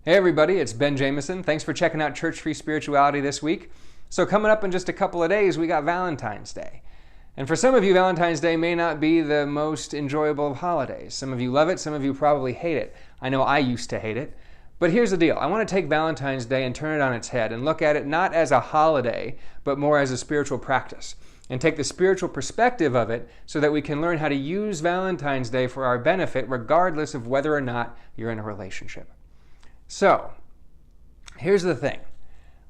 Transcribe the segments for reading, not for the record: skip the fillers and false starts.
Hey everybody, it's Ben Jameson. Thanks for checking out Church Free Spirituality this week. So coming up in just a couple of days, we got Valentine's Day. And for some of you, Valentine's Day may not be the most enjoyable of holidays. Some of you love it, some of you probably hate it. I know I used to hate it. But here's the deal. I want to take Valentine's Day and turn it on its head and look at it not as a holiday, but more as a spiritual practice. And take the spiritual perspective of it so that we can learn how to use Valentine's Day for our benefit regardless of whether or not you're in a relationship. So, here's the thing.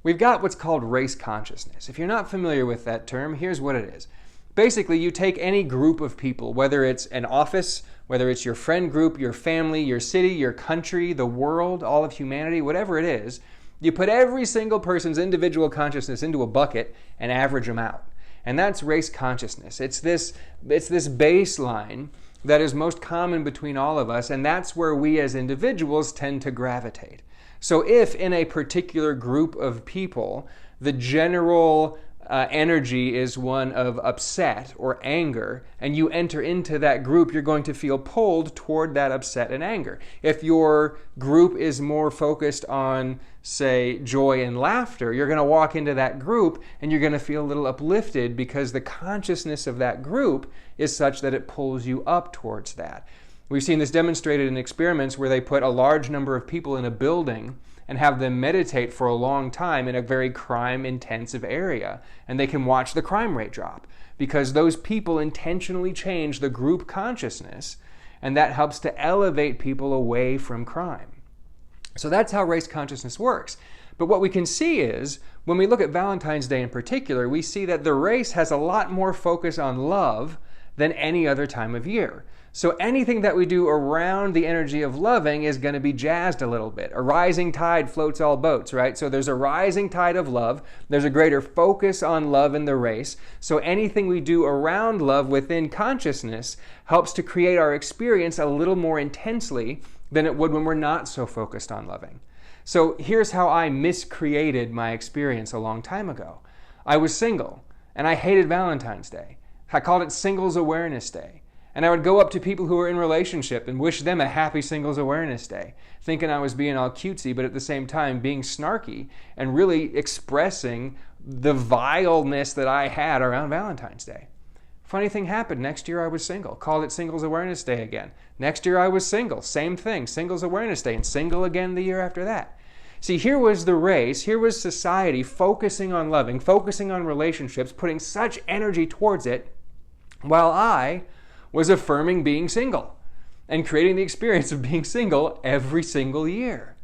We've got what's called race consciousness. If you're not familiar with that term, here's what it is. Basically, you take any group of people, whether it's an office, whether it's your friend group, your family, your city, your country, the world, all of humanity, whatever it is, you put every single person's individual consciousness into a bucket and average them out. And that's race consciousness. It's this baseline that is most common between all of us, and that's where we as individuals tend to gravitate. So if in a particular group of people, the general energy is one of upset or anger, and you enter into that group, you're going to feel pulled toward that upset and anger. If your group is more focused on, say, joy and laughter, you're going to walk into that group and you're going to feel a little uplifted because the consciousness of that group is such that it pulls you up towards that. We've seen this demonstrated in experiments where they put a large number of people in a building and have them meditate for a long time in a very crime-intensive area. And they can watch the crime rate drop because those people intentionally change the group consciousness, and that helps to elevate people away from crime. So that's how race consciousness works. But what we can see is, when we look at Valentine's Day in particular, we see that the race has a lot more focus on love than any other time of year. So anything that we do around the energy of loving is going to be jazzed a little bit. A rising tide floats all boats, right? So there's a rising tide of love. There's a greater focus on love in the race. So anything we do around love within consciousness helps to create our experience a little more intensely than it would when we're not so focused on loving. So here's how I miscreated my experience a long time ago. I was single, and I hated Valentine's Day. I called it Singles Awareness Day. And I would go up to people who were in relationship and wish them a happy Singles Awareness Day, thinking I was being all cutesy, but at the same time being snarky and really expressing the vileness that I had around Valentine's Day. Funny thing happened. Next year I was single. Called it Singles Awareness Day again. Next year I was single. Same thing. Singles Awareness Day, and single again the year after that. See, here was the race, here was society focusing on loving, focusing on relationships, putting such energy towards it, while I was affirming being single and creating the experience of being single every single year.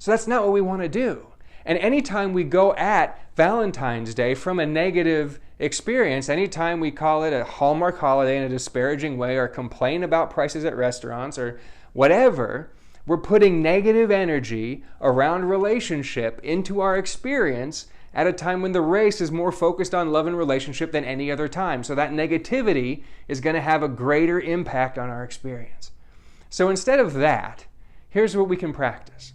So that's not what we want to do. And anytime we go at Valentine's Day from a negative experience, anytime we call it a Hallmark holiday in a disparaging way or complain about prices at restaurants or whatever, we're putting negative energy around relationship into our experience at a time when the race is more focused on love and relationship than any other time. So that negativity is going to have a greater impact on our experience. So instead of that, here's what we can practice.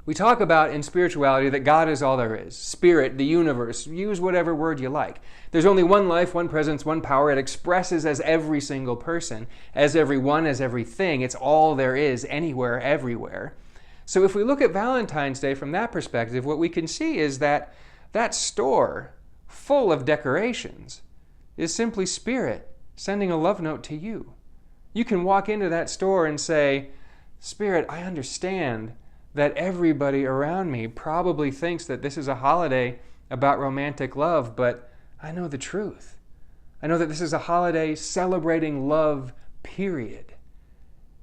We talk about in spirituality that God is all there is. Spirit, the universe, use whatever word you like. There's only one life, one presence, one power. It expresses as every single person, as everyone, as everything. It's all there is, anywhere, everywhere. So if we look at Valentine's Day from that perspective, what we can see is that that store full of decorations is simply Spirit sending a love note to you. You can walk into that store and say, Spirit, I understand that everybody around me probably thinks that this is a holiday about romantic love, but I know the truth. I know that this is a holiday celebrating love, period.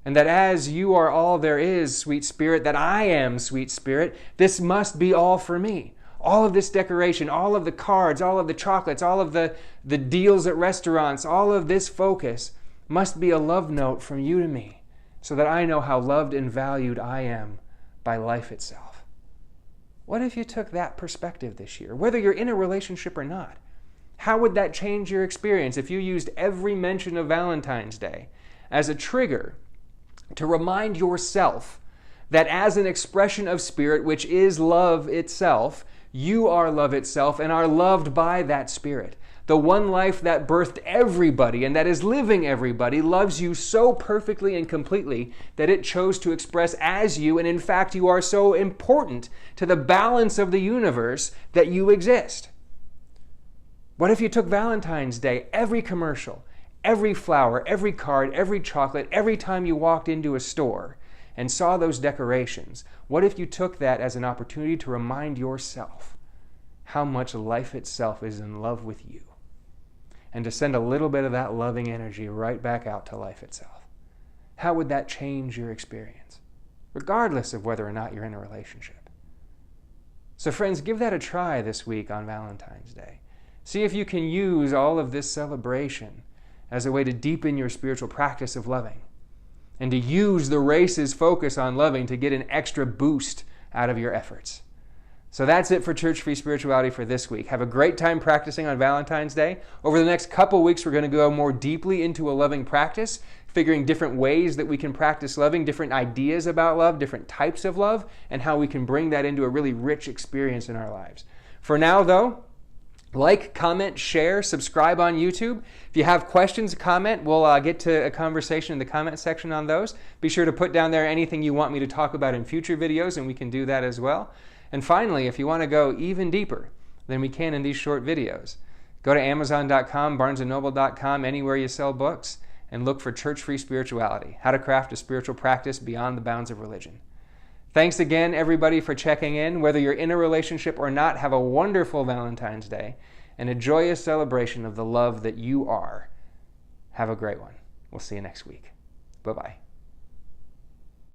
And that as you are all there is, sweet Spirit, that I am, sweet Spirit, this must be all for me. All of this decoration, all of the cards, all of the chocolates, all of the deals at restaurants, all of this focus must be a love note from you to me so that I know how loved and valued I am by life itself. What if you took that perspective this year, whether you're in a relationship or not? How would that change your experience if you used every mention of Valentine's Day as a trigger to remind yourself that as an expression of Spirit, which is love itself, you are love itself and are loved by that Spirit? The one life that birthed everybody and that is living everybody loves you so perfectly and completely that it chose to express as you, and in fact you are so important to the balance of the universe that you exist. What if you took Valentine's Day, every commercial, every flower, every card, every chocolate, every time you walked into a store and saw those decorations, what if you took that as an opportunity to remind yourself how much life itself is in love with you, and to send a little bit of that loving energy right back out to life itself? How would that change your experience, regardless of whether or not you're in a relationship? So friends, give that a try this week on Valentine's Day. See if you can use all of this celebration as a way to deepen your spiritual practice of loving, and to use the race's focus on loving to get an extra boost out of your efforts. So that's it for Church Free Spirituality for this week. Have a great time practicing on Valentine's Day. Over the next couple weeks, we're going to go more deeply into a loving practice, figuring different ways that we can practice loving, different ideas about love, different types of love, and how we can bring that into a really rich experience in our lives. For now, though, like, comment, share, subscribe on YouTube. If you have questions, comment. We'll get to a conversation in the comment section on those. Be sure to put down there anything you want me to talk about in future videos, and we can do that as well. And finally, if you want to go even deeper than we can in these short videos, go to Amazon.com, BarnesandNoble.com, anywhere you sell books, and look for Church Free Spirituality, How to Craft a Spiritual Practice Beyond the Bounds of Religion. Thanks again, everybody, for checking in. Whether you're in a relationship or not, have a wonderful Valentine's Day and a joyous celebration of the love that you are. Have a great one. We'll see you next week. Bye-bye.